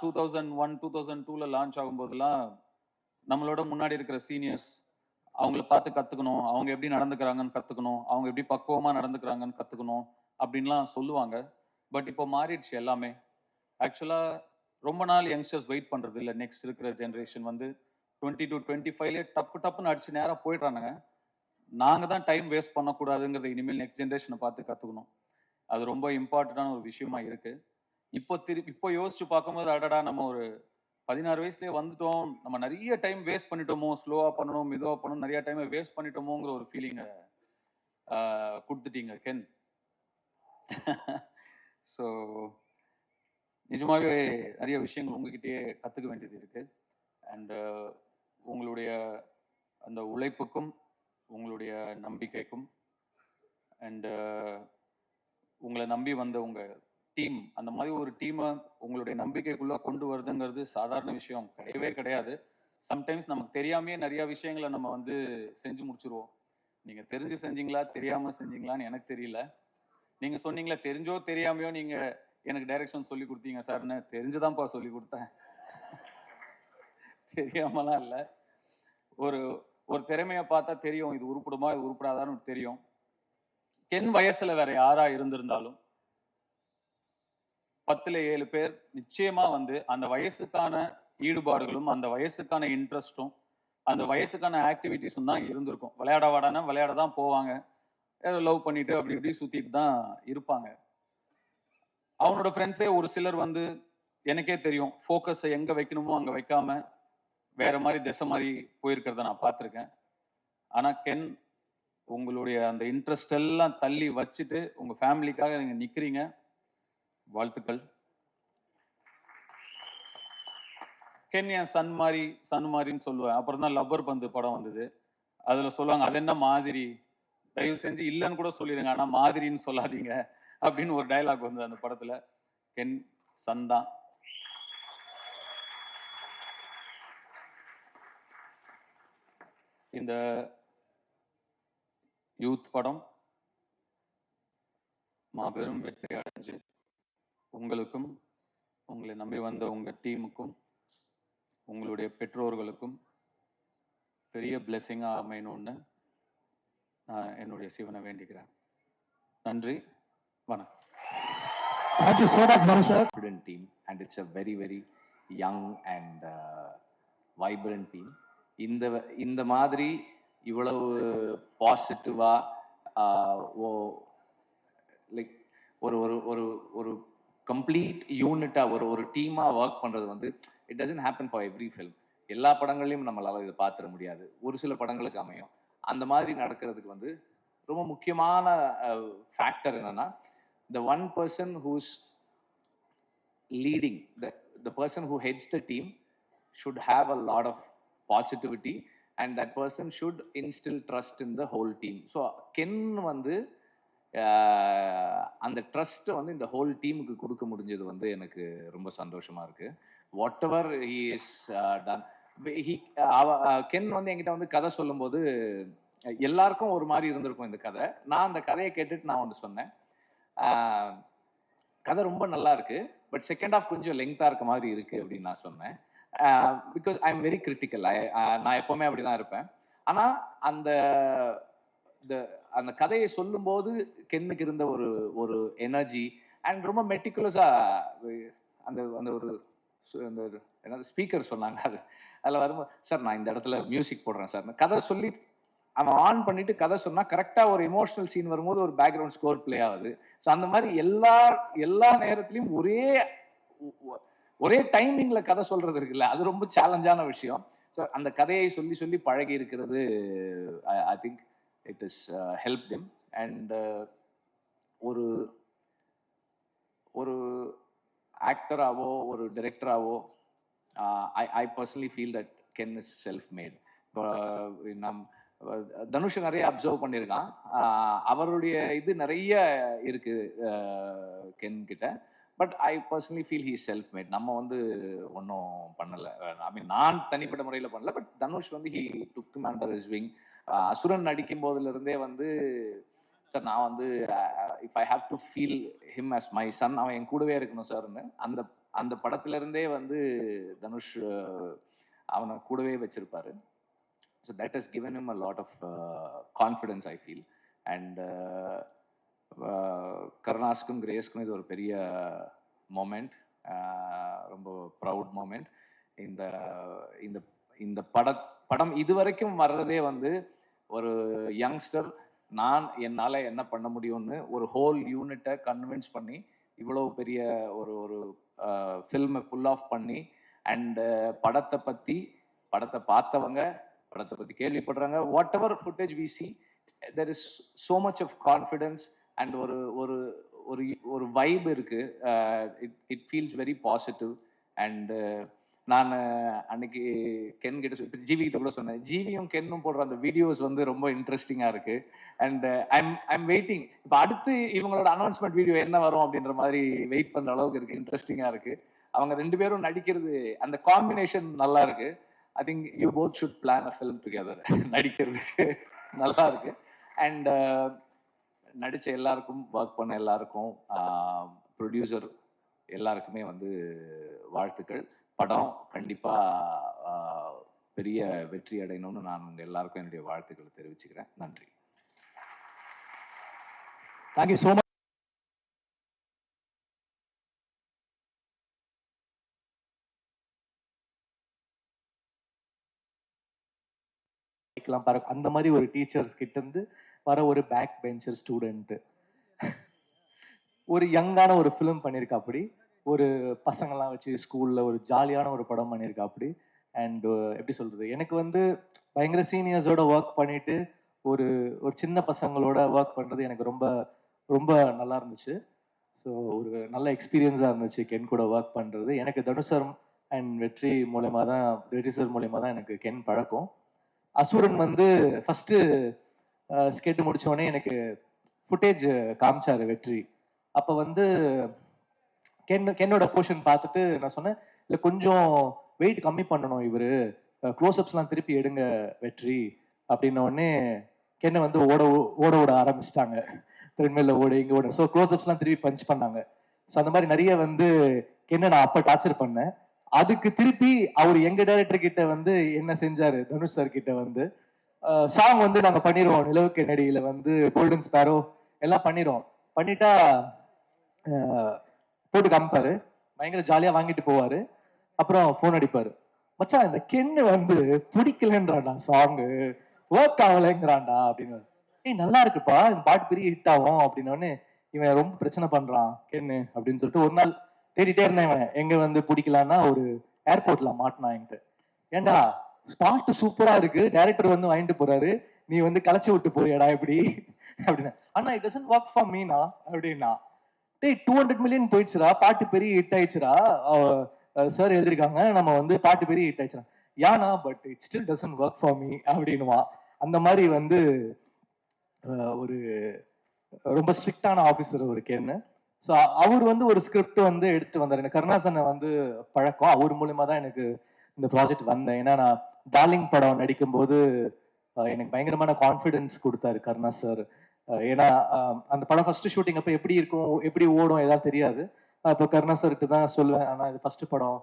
2001 2002ல லான்ச் ஆகும்போதெல்லாம் நம்மளோட முன்னாடி இருக்கிற சீனியர்ஸ் அவங்கள பார்த்து கத்துக்கணும், அவங்க எப்படி நடந்துக்கிறாங்கன்னு கத்துக்கணும், அவங்க எப்படி பக்குவமா நடந்துக்கிறாங்கன்னு கத்துக்கணும் அப்படின்லாம் சொல்லுவாங்க. பட் இப்போ மாறிடுச்சு எல்லாமே. ஆக்சுவலா ரொம்ப நாள் யங்ஸ்டர்ஸ் வெயிட் பண்றது இல்லை. நெக்ஸ்ட் இருக்கிற ஜென்ரேஷன் வந்து 20 to 25லே டப்புன்னு அடிச்சு நேராக போயிடுறானுங்க. நாங்க தான் டைம் வேஸ்ட் பண்ணக்கூடாதுங்கிறத இனிமேல் நெக்ஸ்ட் ஜென்ரேஷனை பார்த்து கத்துக்கணும். அது ரொம்ப இம்பார்ட்டண்டான ஒரு விஷயமா இருக்கு. இப்போ யோசிச்சு பார்க்கும்போது, அடடா நம்ம ஒரு 16 வயசுலயே வந்துட்டோம், நம்ம நிறைய டைம் வேஸ்ட் பண்ணிட்டோமோ, ஸ்லோவா பண்ணணும் மெதுவா பண்ணணும், நிறைய டைம் வேஸ்ட் பண்ணிட்டோமோங்கிற ஒரு ஃபீலிங்கை கொடுத்துட்டீங்க கென். ஸோ நிஜமாவே நிறைய விஷயங்கள் உங்ககிட்டயே கத்துக்க வேண்டியது இருக்கு. அண்ட் உங்களுடைய அந்த உழைப்புக்கும் உங்களுடைய நம்பிக்கைக்கும் அண்ட் உங்களை நம்பி வந்த உங்க டீம், அந்த மாதிரி ஒரு டீமை உங்களுடைய நம்பிக்கைக்குள்ள கொண்டு வருதுங்கிறது சாதாரண விஷயம் கிடையவே கிடையாது. சம்டைம்ஸ் நமக்கு தெரியாமையே நிறைய விஷயங்களை நம்ம வந்து செஞ்சு முடிச்சிருவோம். நீங்க தெரிஞ்சு செஞ்சீங்களா தெரியாம செஞ்சீங்களான்னு எனக்கு தெரியல. நீங்க சொன்னீங்களா தெரிஞ்சோ தெரியாமையோ நீங்க எனக்கு டைரக்ஷன் சொல்லி கொடுத்தீங்க சார்னு. தெரிஞ்சுதான்ப்பா சொல்லி கொடுத்தேன், தெரியாமலாம் இல்லை. ஒரு ஒரு திறமையை பார்த்தா தெரியும், இது உருப்படுமா இது உருப்படாதான்னு தெரியும். கென் வயசுல வேற யாரா இருந்திருந்தாலும் 10ல் 7 பேர் நிச்சயமா வந்து அந்த வயசுக்கான ஈடுபாடுகளும் அந்த வயசுக்கான இன்ட்ரெஸ்டும் அந்த வயசுக்கான ஆக்டிவிட்டிஸும் தான் இருந்திருக்கும். விளையாட வாடானா விளையாட தான் போவாங்க, ஏதோ லவ் பண்ணிட்டு அப்படி இப்படி சுத்திட்டு தான் இருப்பாங்க. அவனோட ஃப்ரெண்ட்ஸே ஒரு சிலர் வந்து எனக்கே தெரியும், ஃபோக்கஸை எங்க வைக்கணுமோ அங்க வைக்காம வேற மாதிரி திசை மாதிரி போயிருக்கிறத நான் பார்த்துருக்கேன். ஆனா கென், உங்களுடைய அந்த இன்ட்ரெஸ்ட் எல்லாம் தள்ளி வச்சுட்டு உங்க ஃபேமிலிக்காக நீங்க நிக்கிறீங்க. வாழ்த்துக்கள். கென் என் சன் மாதிரின்னு சொல்லுவேன். அப்புறம் தான் லப்பர் பந்து படம் வந்தது. அதுல சொல்லுவாங்க, அது என்ன மாதிரி, தயவு செஞ்சு இல்லைன்னு கூட சொல்லிடுங்க, ஆனா மாதிரின்னு சொல்லாதீங்க அப்படின்னு ஒரு டைலாக் வந்தது அந்த படத்துல. கென் சன் தான். இந்த யூத் படம் மாபெரும் வெற்றி அடைஞ்சு உங்களுக்கும் உங்களை நம்பி வந்த உங்க டீமுக்கும் உங்களுடைய பெற்றோர்களுக்கும் பெரிய பிளெஸிங்கா அமையணும்னு நான் என்னுடைய சிவனை வேண்டிக்கிறேன். நன்றி, வணக்கம். Thank you so much, Manisha. Confident team, and it's a very very young and vibrant team. இந்த மாதிரி இவ்வளவு பாசிட்டிவா லைக் ஒரு ஒரு ஒரு ஒரு கம்ப்ளீட் யூனிட்டா ஒரு டீமா ஒர்க் பண்றது வந்து it doesn't happen for every film. எல்லா படங்கள்லையும் நம்மளால இதை பார்த்துட முடியாது, ஒரு சில படங்களுக்கு அமையும். அந்த மாதிரி நடக்கிறதுக்கு வந்து ரொம்ப முக்கியமான ஃபேக்டர் என்னன்னா, the one person who's leading, the person who heads the team should have a lot of positivity, and that person should instill trust in the whole team. So Ken வந்து அந்த ட்ரஸ்ட்டை வந்து இந்த ஹோல் டீமுக்கு கொடுக்க முடிஞ்சது வந்து எனக்கு ரொம்ப சந்தோஷமா இருக்கு. What ever he is done, Ken வந்து என்கிட்ட வந்து கதை சொல்லும்போது எல்லாருக்கும் ஒரு மாதிரி இருந்திருக்கும் இந்த கதை. நான் அந்த கதையை கேட்டுட்டு நான் ஒன்று சொன்னேன், கதை ரொம்ப நல்லா இருக்கு, பட் செகண்ட் ஹாஃப் கொஞ்சம் லெங்க்தா இருக்க மாதிரி இருக்கு அப்படின்னு நான் சொன்னேன். Because I am very critical, நான் எப்பவுமே அப்படிதான் இருப்பேன். ஆனா அந்த கதையை சொல்லும்போது கென்னுக்கு இருந்த ஒரு எனர்ஜி அண்ட் ரொம்ப மெட்டிகுலஸா அந்த அந்த ஒரு அந்த என்னது ஸ்பீக்கர் சொன்னாங்க, அதில் வரும்போது சார் நான் இந்த இடத்துல மியூசிக் போடுறேன் சார், கதை சொல்லி அவன் ஆன் பண்ணிட்டு கதை சொன்னா கரெக்டா ஒரு எமோஷனல் சீன் வரும்போது ஒரு பேக்ரவுண்ட் ஸ்கோர் பிளே ஆகுது. ஸோ அந்த மாதிரி எல்லா நேரத்திலையும் ஒரே டைமிங்ல கதை சொல்றது இருக்குல்ல, அது ரொம்ப சேலஞ்சான விஷயம். ஸோ அந்த கதையை சொல்லி சொல்லி பழகி இருக்கிறது I think it is help them. And ஒரு ஆக்டராவோ ஒரு டிரெக்டராவோ I personally feel that Ken is self made. Dhanush நிறைய அப்சர்வ் பண்ணியிருக்கான், அவருடைய இது நிறைய இருக்கு கென் கிட்ட. But I personally feel he self made. நம்ம வந்து ஒன்றும் பண்ணலை, ஐ மீன் நான் தனிப்பட்ட முறையில் பண்ணல, பட் தனுஷ் வந்து he took him under his wing. Asuran நடிக்கும் போதுல இருந்தே வந்து சார் நான் வந்து if I have to feel him as my son, அவன் என் கூடவே இருக்கணும் சார்னு அந்த படத்துல இருந்தே வந்து தனுஷ் அவனை கூடவே வச்சிருப்பாரு. So that has given him a lot of confidence I feel. And கருணாஸ்க்கும் கிரேஸ்க்கும் இது ஒரு பெரிய மொமெண்ட், ரொம்ப ப்ரவுட் மொமெண்ட். இந்த படம் இதுவரைக்கும் வர்றதே வந்து ஒரு யங்ஸ்டர் என்னால் என்ன பண்ண முடியும்னு ஒரு ஹோல் யூனிட்டை கன்வின்ஸ் பண்ணி இவ்வளவு பெரிய ஒரு ஃபில்மை புல் ஆஃப் பண்ணி, அண்டு படத்தை பார்த்தவங்க படத்தை பற்றி கேள்விப்படுறாங்க. Whatever footage we see, there is so much of confidence and ஒரு வைப் இருக்கு. It feels very positive. And நான் அன்னைக்கு கென் கிட்ட ஜிவி கிட்ட கூட சொன்னேன், ஜிவியும் கென்னும் போடுற அந்த வீடியோஸ் வந்து ரொம்ப இன்ட்ரெஸ்டிங்கா இருக்கு. அண்ட் ஐம் வெயிட்டிங், இப்போ அடுத்து இவங்களோட அனௌன்ஸ்மெண்ட் வீடியோ என்ன வரும் அப்படின்ற மாதிரி வெயிட் பண்ற அளவுக்கு இருக்கு, இன்ட்ரெஸ்டிங்கா இருக்கு. அவங்க ரெண்டு பேரும் நடிக்கிறது, அந்த காம்பினேஷன் நல்லா இருக்கு. I think you both should plan a film together. நடிக்கிறதுக்கு நல்லா இருக்கு. அண்ட் நடிச்ச எல்லாருக்கும், ஒர்க் பண்ண எல்லாருக்கும், ப்ரொடியூசர் எல்லாருக்குமே வந்து வாழ்த்துக்கள். படம் கண்டிப்பா பெரிய வெற்றி அடையணும்னு நான் உங்க எல்லாருக்கும் என்னுடைய வாழ்த்துக்களை தெரிவிச்சுக்கிறேன். நன்றி. Thank you so much. பாருங்க, அந்த மாதிரி ஒரு டீச்சர்ஸ் கிட்ட இருந்து வர ஒரு பேக் பெஞ்சர் ஸ்டூடெண்ட் ஒரு யங்கான ஒரு ஃபிலிம் பண்ணியிருக்கா, அப்படி ஒரு பசங்கள்லாம் வச்சு ஸ்கூல்ல ஒரு ஜாலியான ஒரு படம் பண்ணியிருக்கா அப்படி. அண்ட் எப்படி சொல்றது, எனக்கு வந்து பயங்கர சீனியர்ஸோட ஒர்க் பண்ணிட்டு ஒரு சின்ன பசங்களோட ஒர்க் பண்றது எனக்கு ரொம்ப ரொம்ப நல்லா இருந்துச்சு. ஸோ ஒரு நல்ல எக்ஸ்பீரியன்ஸாக இருந்துச்சு கென் கூட ஒர்க் பண்ணுறது. எனக்கு தனுஷர் அண்ட் வெற்றி சார் மூலயமா தான் எனக்கு கென் பழக்கம். அசுரன் வந்து ஃபர்ஸ்ட் ஸ்கெட்டு முடிச்சோடனே எனக்கு ஃபுட்டேஜ் காமிச்சாரு வெற்றி. அப்போ வந்து கென்னோட போர்ஷன் பார்த்துட்டு நான் சொன்னேன், இல்லை கொஞ்சம் வெயிட் கம்மி பண்ணணும், இவரு க்ளோஸ்அப்ஸ்லாம் திருப்பி எடுங்க வெற்றி அப்படின்ன உடனே கென்னை வந்து ஓட ஆரம்பிச்சிட்டாங்க. த்ரெட்மில்ல இங்கே ஓட. ஸோ க்ளோஸ்அப்ஸ்லாம் திருப்பி பஞ்ச் பண்ணாங்க. ஸோ அந்த மாதிரி நிறைய வந்து கென்னை நான் அப்போ டார்ச்சர் பண்ணேன். அதுக்கு திருப்பி அவர் எங்க டைரக்டர் கிட்ட வந்து என்ன செஞ்சாரு, தனுஷ் சார் கிட்ட வந்து சாங் வந்து நாங்கள் பண்ணிடுவோம், நிலவுக்கு நடியில வந்து கோல்டன் ஸ்பேரோ எல்லாம் பண்ணிட்டா போட்டு காமிப்பாரு, பயங்கர ஜாலியா வாங்கிட்டு போவாரு. அப்புறம் போன் அடிப்பாரு, மச்சான் இந்த கென்னு வந்து பிடிக்கலன்றான்டா, சாங்கு ஒர்க் ஆகலைங்கிறான்டா அப்படின்னு. ஏய் நல்லா இருக்குப்பா, இந்த பாட்டு பெரிய ஹிட் ஆகும் அப்படின்னோடனே இவன் ரொம்ப பிரச்சனை பண்றான் கென்னு அப்படின்னு சொல்லிட்டு ஒரு நாள் தேடிட்டே இருந்தேன். இவன் எங்க வந்து பிடிக்கலான்னா ஒரு ஏர்போர்ட்ல மாட்டினான் என்கிட்ட. ஏண்டா பாட்டு சூப்பரா இருக்கு, டைரக்டர் வந்து வாங்கிட்டு போறாரு, நீ வந்து களைச்சி விட்டு போறியடா இப்படி அப்படின்னா, அண்ணா இட் டசன்ட் ஒர்க் ஃபார் மீனா அப்படின்னா, டேய் 200 மில்லியன் போயிடுச்சுடா, பாட்டு பெரிய ஹிட் ஆயிடுச்சுடா, சார் எழுதிருக்காங்க, நம்ம வந்து பாட்டு பெரிய ஹிட் ஆயிடுச்சுடா, யானா but it still doesn't work for me அப்படின்னுவான். அந்த மாதிரி வந்து ஒரு ரொம்ப ஸ்ட்ரிக்டான ஆஃபீஸர் ஒரு கென்னு. ஸோ அவர் வந்து ஒரு ஸ்கிரிப்ட் வந்து எடுத்துட்டு வந்தார். எனக்கு கருணாசனை வந்து பழக்கம், அவர் மூலியமா தான் எனக்கு இந்த ப்ராஜெக்ட் வந்தேன். ஏன்னா நான் டார்லிங் படம் நடிக்கும்போது எனக்கு பயங்கரமான கான்ஃபிடென்ஸ் கொடுத்தாரு கருணா சார். ஏன்னா அந்த படம் ஃபர்ஸ்ட் ஷூட்டிங் அப்போ எப்படி இருக்கும், எப்படி ஓடும் எதாவது தெரியாது. அப்போ கருணா சார்கிட்ட தான் சொல்லுவேன், ஆனால் இது ஃபர்ஸ்ட் படம்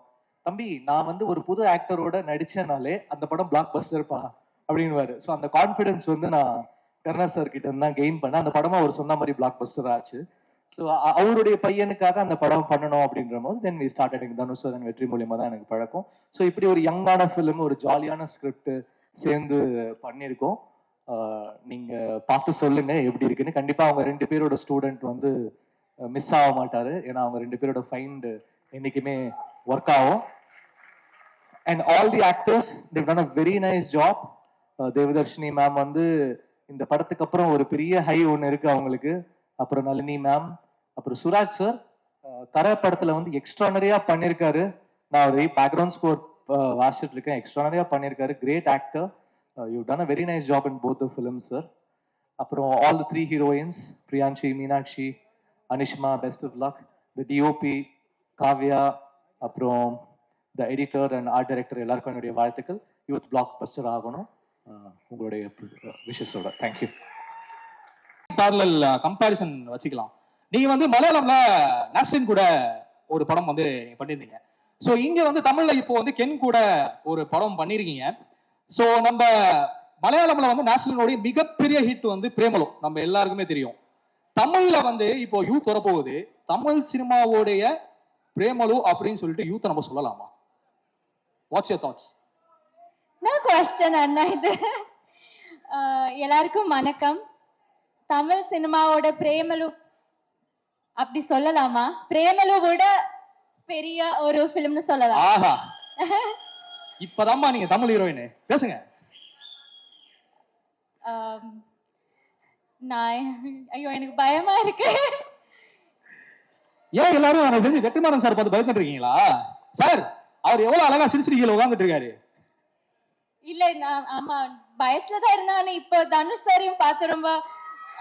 தம்பி, நான் வந்து ஒரு புது ஆக்டரோட நடிச்சேனாலே அந்த படம் பிளாக் பஸ்டர்ப்பா அப்படின்னுவாரு. ஸோ அந்த கான்ஃபிடென்ஸ் வந்து நான் கருணா சார் கிட்ட இருந்து தான் கெயின் பண்ணேன். அந்த படமா அவர் சொன்ன மாதிரி பிளாக் பஸ்டர் ஆச்சு. ஸோ அவருடைய பையனுக்காக அந்த படம் பண்ணணும் அப்படின்ற போது தென் வி ஸ்டார்டட். எனக்கு தனுஷ் சார் வெற்றி மூலியமா தான் எனக்கு பழக்கம். ஸோ இப்படி ஒரு யங்கான ஃபிலிம், ஒரு ஜாலியான ஸ்கிரிப்ட் சேர்ந்து பண்ணியிருக்கோம். நீங்க பார்த்து சொல்லுங்க எப்படி இருக்குன்னு. கண்டிப்பா அவங்க 2 பேரோட ஸ்டூடெண்ட் வந்து மிஸ் ஆக மாட்டாரு. ஏன்னா அவங்க 2 பேரோட ஃபைண்ட் என்னைக்குமே ஒர்க் ஆகும். And all the actors they've done a very nice job. Devadarshini ma'am வந்து இந்த படத்துக்கு அப்புறம் ஒரு பெரிய ஹை ஒன்று இருக்கு அவங்களுக்கு. அப்புறம் நளினி மேம், அப்புறம் சுராஜ் சார் கரை படத்துல வந்து எக்ஸ்ட்ரானரியா பண்ணியிருக்காரு. நான் ஒரு பேக்ரவுண்ட் ஸ்கோர் வாசிச்சுட்டு இருக்கேன். எக்ஸ்ட்ரானரியா பண்ணியிருக்காரு. Great actor. You done a very nice job in both the film sir. அப்புறம் all the 3 heroines, Priyanshi, Meenakshi, Anishma, best of luck. The DOP Kavya, அப்புறம் the editor and art director, எல்லாருக்கும் என்னுடைய வாழ்த்துக்கள். யூத் பிளாக் பஸ்டர் ஆகணும். உங்களுடைய விஷஸோட தேங்க்யூ. பேரலல் கம்பேரிசன் வச்சுக்கலாம். நீங்க வந்து மலையாளம்ல நாஸ்லின் கூட ஒரு படம் வந்து பண்ணியிருந்தீங்க. ஸோ இங்க வந்து தமிழ்ல இப்போ வந்து கென் கூட ஒரு படம் பண்ணியிருக்கீங்க. ஸோ நம்ம மலையாளம்ல வந்து நாஸ்லினோடைய மிகப்பெரிய ஹிட் வந்து பிரேமலு, நம்ம எல்லாருக்குமே தெரியும். தமிழ்ல வந்து இப்போ யூத் வரப்போகுது, தமிழ் சினிமாவோடைய பிரேமலு அப்படின்னு சொல்லிட்டு யூத்தை நம்ம சொல்லலாமா? What's your thoughts? நான் கொஸ்டின் அண்ணா இது. எல்லாருக்கும் வணக்கம். தமிழ் சினிமாவோட பிரேமலு அப்படி சொல்லலாமா? பிரேமலுவோட பெரிய ஒரு ஃபிலிம்னு சொல்லலாம். ஆஹா, இப்பதாம்மா நீங்க தமிழ் ஹீரோயின் பேசுங்க. நான் ஐயோ எனக்கு பயமா இருக்கு. ஏன் எல்லாரும் எனக்கு தெரிஞ்சு வெற்றிமாறன் சார் பார்த்து பயந்துட்டு இருக்கீங்களா? சார் அவர் எவ்வளவு அழகா சிரிச்சிருக்கீங்க உட்காந்துட்டு இருக்காரு. இல்ல நான் ஆமா பயத்துல தான் இருந்தானே. இப்போ தனுஷ் சாரையும் பார்த்து ரொம்ப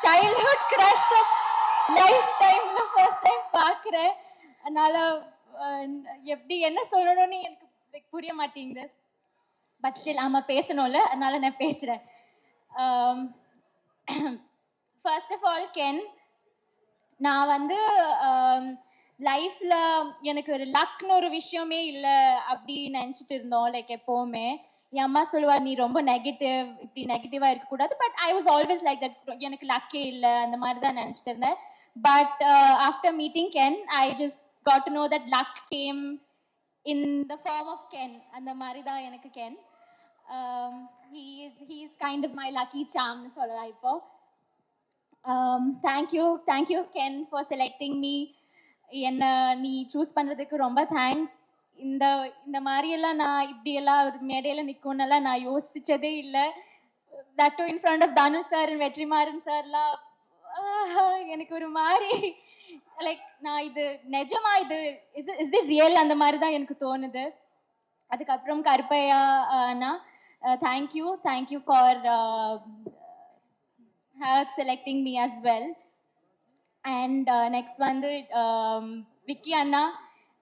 சைல்ட்ஹுட் கிரஷ், லைஃப் டைம்ல ஃபர்ஸ்ட் டைம் பார்க்குறேன். அதனால எப்படி என்ன சொல்லணும்னு எனக்கு புரிய மாட்டேங்குது. பட் ஸ்டில் ஆமா பேசணும்ல, அதனால நான் பேசுறேன். ஃபர்ஸ்ட் ஆஃப் ஆல் கென், நான் வந்து லைஃப்ல எனக்கு ஒரு லக்னு ஒரு விஷயமே இல்லை அப்படி நினச்சிட்டு இருந்தோம். லைக் எப்போவுமே என் அம்மா சொல்லுவார், நீ ரொம்ப நெகட்டிவ், இப்படி நெகட்டிவா இருக்கக்கூடாது. But I was always like that, எனக்கு லக்கே இல்லை அந்த மாதிரி தான் நினச்சிட்டு இருந்தேன். But after meeting Ken I just got to know that luck came in the form of Ken. அந்த மாதிரி தான் எனக்கு Ken. he is kind of my lucky charm னு சொல்லலாம் இப்போ. thank you Ken for selecting me. என்ன நீ சூஸ் பண்றதுக்கு ரொம்ப தேங்க்ஸ். இந்த மாதிரியெல்லாம் நான் இப்படியெல்லாம் ஒரு மேடையில் நிற்கும்னெல்லாம் நான் யோசிச்சதே இல்லை. That in friend of Dhanush sir and Vetrimaaran சார்லாம் எனக்கு ஒரு மாதிரி லைக் நான் இது நிஜமா இது இஸ் தி ரியல் அந்த மாதிரி தான் எனக்கு தோணுது. அதுக்கப்புறம் கருப்பையா அண்ணா, thank you for selecting me as well. And next வந்து விக்கி அண்ணா,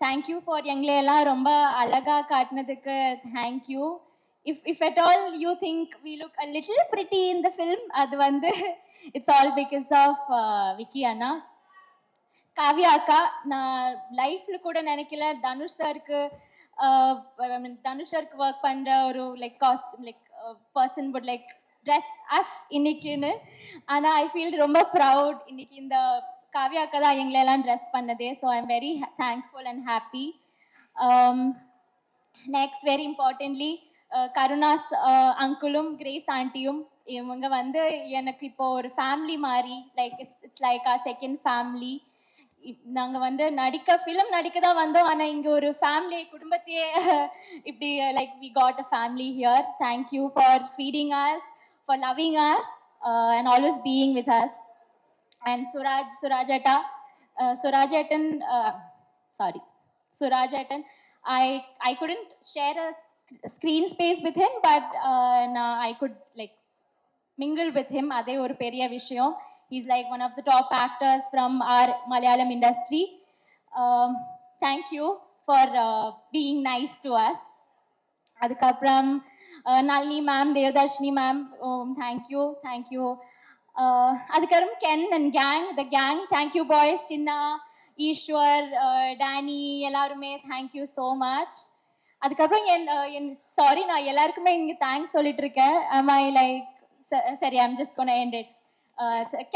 தேங்க்யூ ஃபார் எங்களையெல்லாம் ரொம்ப அழகா காட்டினதுக்கு. Thank you. if at all you think we look a little pretty in the film, அது வந்து it's all because of Vicky அண்ணா. காவ்யா அக்கா, நான் லைஃப்ல கூட நினைக்கல தனுஷ் சாருக்கு ஒர்க் பண்ற ஒரு like person would like dress us இன்னைக்குன்னு. ஆனா ஐ ஃபீல் ரொம்ப ப்ரவுட் இன்னைக்கு இந்த காவ்யா அக்கா தான் எங்களை எல்லாம் ட்ரெஸ் பண்ணதே. So I am very thankful and happy. Next very importantly Karunas அங்கிளும் கிரேஸ் ஆண்டியும், இவங்க வந்து எனக்கு இப்போ ஒரு ஃபேமிலி மாதிரி, like it's like our second family. நாங்கள் வந்து ஃபிலிம் நடிக்க தான் வந்தோம், ஆனால் இங்கே ஒரு ஃபேமிலி குடும்பத்தையே இப்படி like we got a family here. Thank you for feeding us, for loving us and always being with us. And Surajatan, I couldn't share a screen space with him, but I could like mingle with him. Adhe oru periya vishayam. He's like one of the top actors from our Malayalam industry. Thank you for being nice to us. Adukapram Nalini ma'am, Devadarshini ma'am, thank you. Adukapram Ken and the gang, thank you boys, Chinna, Ishwar, Danny, எல்லாருமே thank you so much. அதுக்கப்புறம் என் sorry நான் எல்லாருக்குமே இங்கே thanks சொல்லிட்டு இருக்கேன். am I like சரி I'm just gonna end it.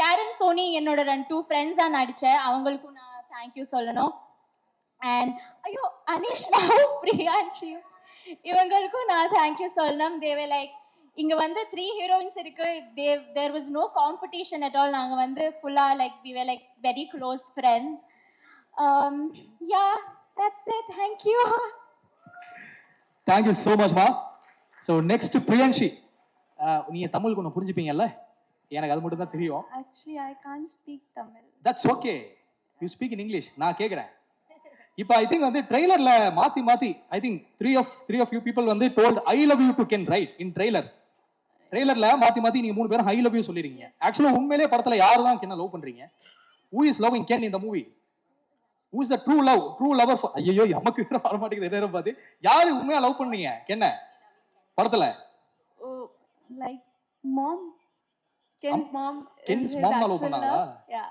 Karen Soni என்னோட 2 ஃப்ரெண்ட்ஸா நடிச்சேன், அவங்களுக்கும் நான் தேங்க்யூ சொல்லணும். அண்ட் ஐயோ அனிஷ்மாவும் பிரியான்ஷியும் இவங்களுக்கும் நான் தேங்க்யூ சொல்லணும். தேவை லைக் இங்க வந்து 3 ஹீரோயின்ஸ் இருக்கு, there was no competition at all. நாங்க வந்து ஃபுல்லா like we were like very close friends. Yeah that's it. Thank you. Thank you so much மா. ஸோ நெக்ஸ்ட் பிரியன்ஷி, நீங்க தமிழ் கொஞ்சம் புரிஞ்சுப்பீங்கல்ல? எனக்கு அது மட்டும் தான் தெரியும். Actually, I can't speak Tamil. That's okay. You speak in English. நான் கேக்குறேன். இப்போ ஐ திங்க் வந்து ட்ரெய்லர்ல மாத்தி I think three of you people வந்து told I love you to Ken right in ட்ரெய்லர்ல மாத்தி நீங்க 3 பேரும் ஐ லவ் யூ சொல்லிருக்கீங்க. ஆக்சுவலா உண்மையிலேயே படத்துல யாரு தான் கென்ன லவ் பண்றீங்க? Who is loving Ken in the movie? Who is the true lover for? ஐயோ நமக்கு வர மாட்டேங்குது நேரம் பார்த்து. யாரு உண்மையா லவ் பண்ணீங்க கென்ன படத்துல? Oh, like mom. Ken's mom. Ken's mom love பண்ணாங்களா? Yeah.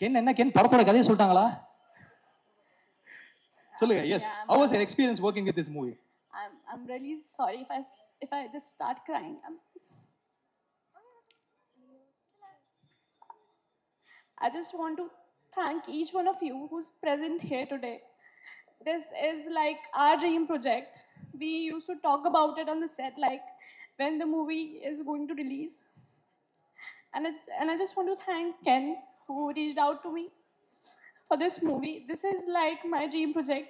கென் என்ன கென் படத்தோட கதையை சொல்லிட்டாங்களா? சொல்லுங்க. Yes. How was your experience working with this movie? I'm really sorry if I just start crying. I just want to thank each one of you who's present here today. This is like our dream project. We used to talk about it on the set, like when the movie is going to release. And I just want to thank Ken who reached out to me for this movie. This is like my dream project.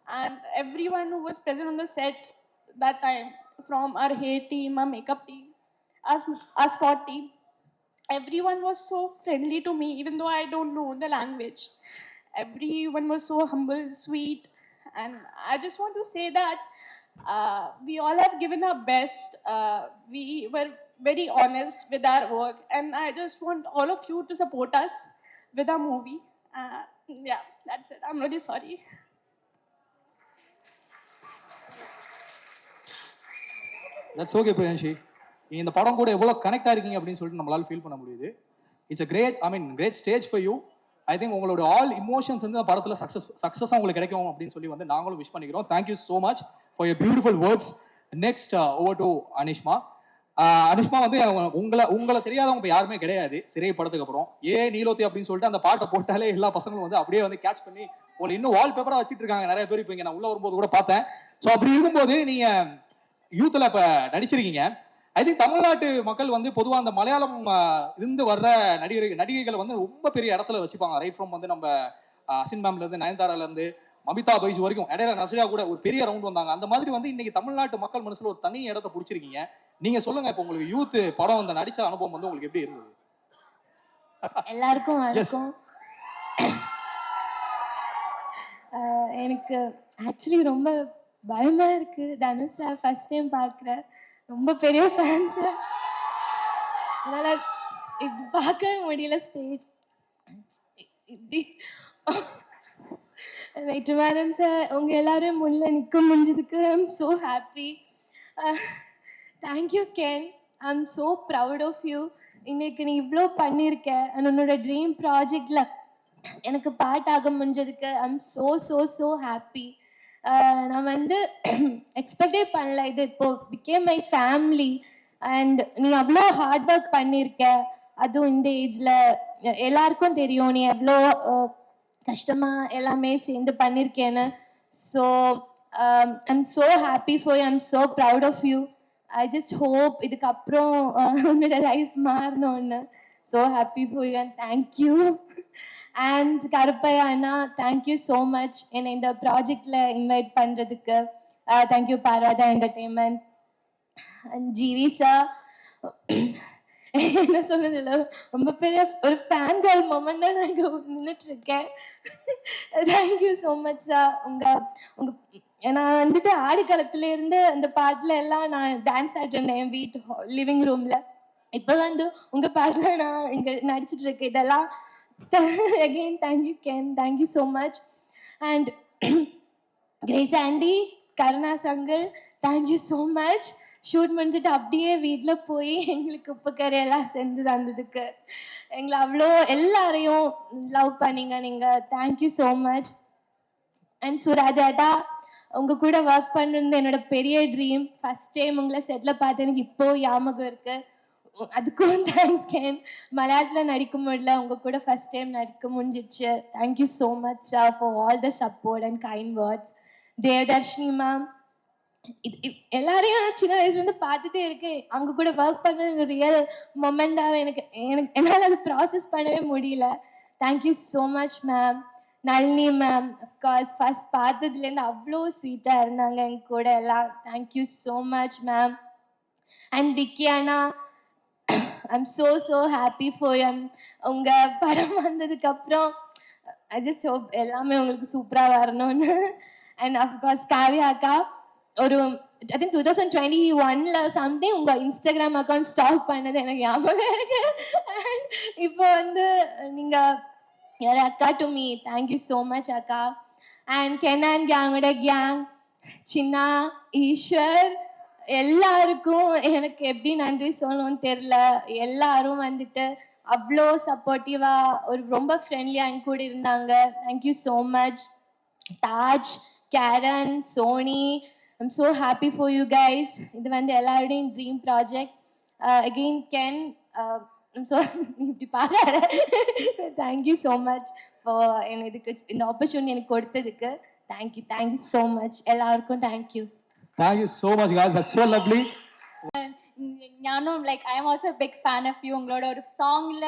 And everyone who was present on the set that time, from our hair team, our makeup team, our spot team, everyone was so friendly to me, even though I don't know the language. Everyone was so humble, sweet, and I just want to say that we all have given our best. We were very honest with our work, and I just want all of you to support us with our movie. Yeah, that's it. I'm really sorry. That's okay பிரியன்ஷி. இந்த படம் கூட எவ்வளவு connect ஆயிருக்கீங்க அப்படின்னு சொல்லிட்டு நம்மளால feel பண்ண முடியுது. It's great stage for you. I think உங்களோட ஆல் இமோஷன்ஸ் வந்து படத்துல சக்ஸஸா உங்களுக்கு கிடைக்கும் அப்படின்னு சொல்லி வந்து நாங்களும் விஷ் பண்ணிக்கிறோம். Thank you so much for your beautiful words. Next over to Anishma. Anishma வந்து உங்களை தெரியாதவங்க இப்போ யாருமே கிடையாது. சிறை படத்துக்கு அப்புறம் நீலோத்தி அப்படின்னு சொல்லிட்டு அந்த பாட்டை போட்டாலே எல்லா பசங்களும் வந்து அப்படியே வந்து கேட்ச் பண்ணி ஒரு இன்னும் வால்பேப்பரா வச்சுட்டு இருக்காங்க நிறைய பேர். இப்போ இங்க நான் உள்ள வரும்போது கூட பார்த்தேன். ஸோ அப்படி இருக்கும்போது நீங்க யூத்ல இப்ப நடிச்சிருக்கீங்க. ஐ திங்க் தமிழ்நாட்டு மக்கள் வந்து பொதுவாக அந்த மலையாளம் இருந்து வர்ற நடிகைகளை வந்து ரொம்ப பெரிய இடத்துல வச்சுப்பாங்க. ரைட் ஃப்ரம் வந்து நம்ம அசின் மேம்ல இருந்து நயன்தாரால இருந்து மமிதா பைஜ் வரைக்கும், இடையில நஸ்ரியா கூட ஒரு பெரிய ரவுண்ட் வந்தாங்க. அந்த மாதிரி வந்து இன்னைக்கு தமிழ்நாட்டு மக்கள் மனசுல ஒரு தனி இடத்தை பிடிச்சிருக்கீங்க. நீங்க சொல்லுங்க, இப்போ உங்களுக்கு யூத் படம் அந்த நடிச்ச அனுபவம் வந்து உங்களுக்கு எப்படி இருந்தது? எல்லாருக்கும் வணக்கம். எனக்கு ஆக்சுவலி ரொம்ப பயமா இருக்கு. தனுஷ் சார் ஃபர்ஸ்ட் டைம் பார்க்குறேன். ரொம்ப பெரிய ஃபேன்ஸ், அதனால இப்படி பார்க்க முடியல. ஸ்டேஜ் இப்படி வெற்றிமாறன் சார் உங்க எல்லாரும் முன்ன நிற்க முடிஞ்சதுக்கு I am so happy. Thank you Ken. I am so proud of you. இன்னைக்கு நீ இவ்வளோ பண்ணியிருக்க. உன்னோட ட்ரீம் ப்ராஜெக்டில் எனக்கு பாட்டாக முடிஞ்சதுக்கு I am so so so happy. நான் வந்து எக்ஸ்பெக்டே பண்ணல. இது இப்போ பிகேம் மை ஃபேமிலி. அண்ட் நீ அவ்வளோ ஹார்ட் ஒர்க் பண்ணியிருக்க. அதுவும் இந்த ஏஜ்ல எல்லாருக்கும் தெரியும் நீ எவ்வளோ கஷ்டமா எல்லாமே சேர்ந்து பண்ணியிருக்கேன்னு. So I am so happy for you. I am so proud of you. I just hope இதுக்கப்புறம் உன்னோட லைஃப் மாறணும்னு. So happy for you and thank you. And Karuppaiya அண்ணா, தேங்க்யூ ஸோ மச் என்னை இந்த ப்ராஜெக்டில் இன்வைட் பண்ணுறதுக்கு. Thank you Paradha entertainment. And GV sir, என்ன சொல்றது இல்லை, ரொம்ப பெரிய ஒரு ஃபேன் கேர்ள் மொமெண்ட் தான் நான் இங்கே நின்றுட்டு இருக்கேன். Thank you so much sir. உங்க நான் வந்துட்டு ஆடி காலத்துல இருந்து அந்த பாட்டுல எல்லாம் நான் டான்ஸ் ஆடிட்டு இருந்தேன் என் வீட்டு லிவிங் ரூம்ல. இப்போ வந்து உங்க பாட்டுல நான் இங்க நடிச்சிட்டு இருக்கேன். இதெல்லாம் again thank you Ken, thank you so much. And Grace aunty, Karuna சங்கல், தேங்க்யூ ஸோ மச். ஷூட் முடிஞ்சிட்டு அப்படியே வீட்டில் போய் எங்களுக்கு உப்பு கரையெல்லாம் செஞ்சு தந்ததுக்கு, எங்களை அவ்வளோ எல்லாரையும் லவ் பண்ணீங்க நீங்கள், தேங்க்யூ ஸோ மச். அண்ட் சுராஜாட்டா, உங்க கூட ஒர்க் பண்ணுறது என்னோட பெரிய ட்ரீம். ஃபர்ஸ்ட் டைம் உங்களை செட்டில் பார்த்து எனக்கு இப்போ ஞாபகம் இருக்கு. அதுக்கும் தேங்க்ஸ் கேன். மலையாளத்தில் நடிக்க முடியல, உங்க கூட ஃபர்ஸ்ட் டைம் நடிக்க முடிஞ்சிச்சு. Thank you so much sir for all the support and kind words. Devadarshini ma'am, எல்லாரையும் நான் சின்ன வயசுலேருந்து பார்த்துட்டே இருக்கேன். அவங்க கூட ஒர்க் பண்ணுறது ரியல் மொமெண்டாக எனக்கு என்னால் அது ப்ராசஸ் பண்ணவே முடியல. Thank you so much ma'am. Nalini ma'am, of course first பார்த்ததுலேருந்து அவ்வளோ ஸ்வீட்டாக இருந்தாங்க எங்க கூட எல்லாம். Thank you so much ma'am. And Vicky அண்ணா, I'm so happy for them. உங்கள் படம் வந்ததுக்கப்புறம் ஐ ஜஸ்ட் ஹோப் எல்லாமே உங்களுக்கு சூப்பராக வரணும்னு. அண்ட் அஃப்கோர்ஸ் காவ்யா அக்கா, ஒரு ஐ திங்க் 2021 சம்திங் உங்கள் இன்ஸ்டாகிராம் அக்கௌண்ட் ஸ்டாப் பண்ணது எனக்கு ஞாபகம் இருக்கு. அண்ட் இப்போ வந்து நீங்கள் யார் அக்கா to me, thank you so much அக்கா. அண்ட் கெனான் கேங்கோட கேங், சின்னா, ஈஸ்வர், எல்லாருக்கும் எனக்கு எப்படி நன்றி சொல்லணும்னு தெரில. எல்லாரும் வந்துட்டு அவ்வளோ சப்போர்ட்டிவாக ஒரு ரொம்ப ஃப்ரெண்ட்லியாக என் கூட இருந்தாங்க. Thank you so much. Taj, Karen, Soni, I'm so happy for you guys. இது வந்து எல்லாருடையும் dream project. Again Ken, so இப்படி பார்க்காத. தேங்க்யூ ஸோ மச் ஃபார் இதுக்கு இந்த ஆப்பர்ச்சுனிட்டி எனக்கு கொடுத்ததுக்கு. தேங்க்யூ ஸோ மச் எல்லாருக்கும். Thank you. Thank you so much, guys. That's so lovely. ஞானும் like I am also big fan of you. உங்களோட ஒரு சாங்ல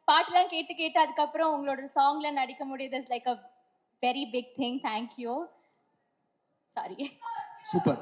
பாட்டுலாம் கேட்டு அதுக்கப்புறம் உங்களோட சாங்ல நடிக்க முடியுது is like a very big thing. Thank you. Sorry. Super.